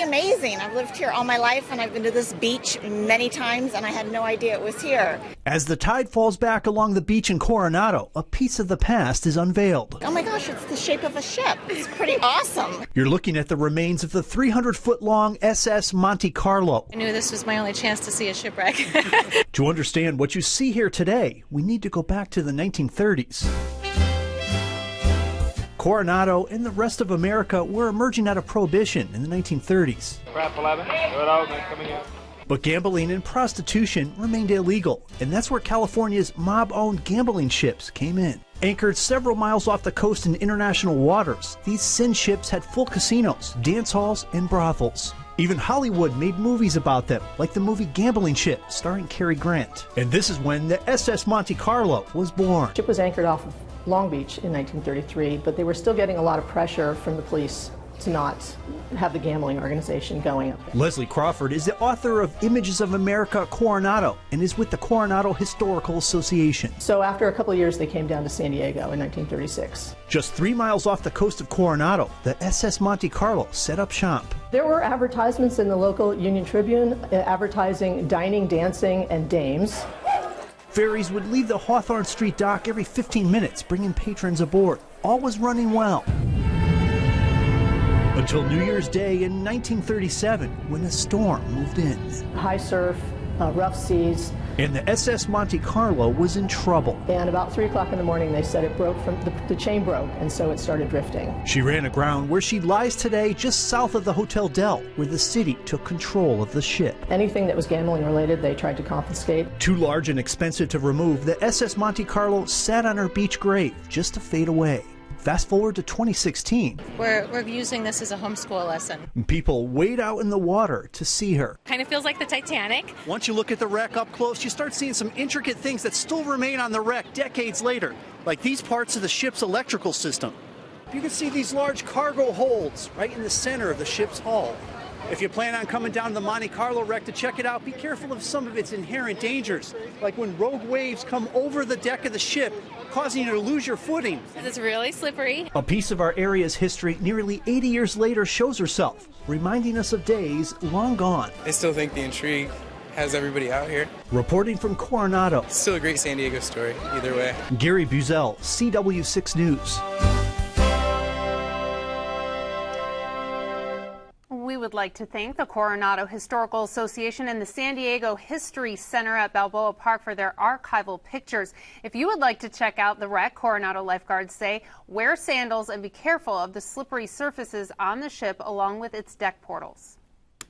amazing. I've lived here all my life, and I've been to this beach many times, and I had no idea it was here. As the tide falls back along the beach in Coronado, a piece of the past is unveiled. Oh my gosh, it's the shape of a ship. It's pretty awesome. You're looking at the remains of the 300-foot-long SS Monte Carlo. I knew this was my only chance to see a shipwreck. To understand what you see here today, we need to go back to the 1930s. Coronado and the rest of America were emerging out of Prohibition in the 1930s. Crap 11, good out, coming in. But gambling and prostitution remained illegal, and that's where California's mob-owned gambling ships came in. Anchored several miles off the coast in international waters, these sin ships had full casinos, dance halls, and brothels. Even Hollywood made movies about them, like the movie Gambling Ship, starring Cary Grant. And this is when the SS Monte Carlo was born. The ship was anchored off of Long Beach in 1933, but they were still getting a lot of pressure from the police to not have the gambling organization going up there. Leslie Crawford is the author of Images of America Coronado and is with the Coronado Historical Association. So after a couple of years, they came down to San Diego in 1936. Just 3 miles off the coast of Coronado, the SS Monte Carlo set up shop. There were advertisements in the local Union Tribune advertising dining, dancing, and dames. Ferries would leave the Hawthorne Street dock every 15 minutes, bringing patrons aboard. All was running well. Until New Year's Day in 1937, when a storm moved in. High surf, rough seas. And the SS Monte Carlo was in trouble. And about 3 o'clock in the morning, they said it broke from the chain broke, and so it started drifting. She ran aground where she lies today, just south of the Hotel Del, where the city took control of the ship. Anything that was gambling related, they tried to confiscate. Too large and expensive to remove, the SS Monte Carlo sat on her beach grave just to fade away. Fast forward to 2016. We're using this as a homeschool lesson. People wade out in the water to see her. Kind of feels like the Titanic. Once you look at the wreck up close, you start seeing some intricate things that still remain on the wreck decades later, like these parts of the ship's electrical system. You can see these large cargo holds right in the center of the ship's hull. If you plan on coming down to the Monte Carlo wreck to check it out, be careful of some of its inherent dangers, like when rogue waves come over the deck of the ship, causing you to lose your footing. It's really slippery. A piece of our area's history nearly 80 years later shows herself, reminding us of days long gone. I still think the intrigue has everybody out here. Reporting from Coronado. It's still a great San Diego story, either way. Gary Buzel, CW6 News. We would like to thank the Coronado Historical Association and the San Diego History Center at Balboa Park for their archival pictures. If you would like to check out the wreck, Coronado lifeguards say, wear sandals and be careful of the slippery surfaces on the ship along with its deck portals.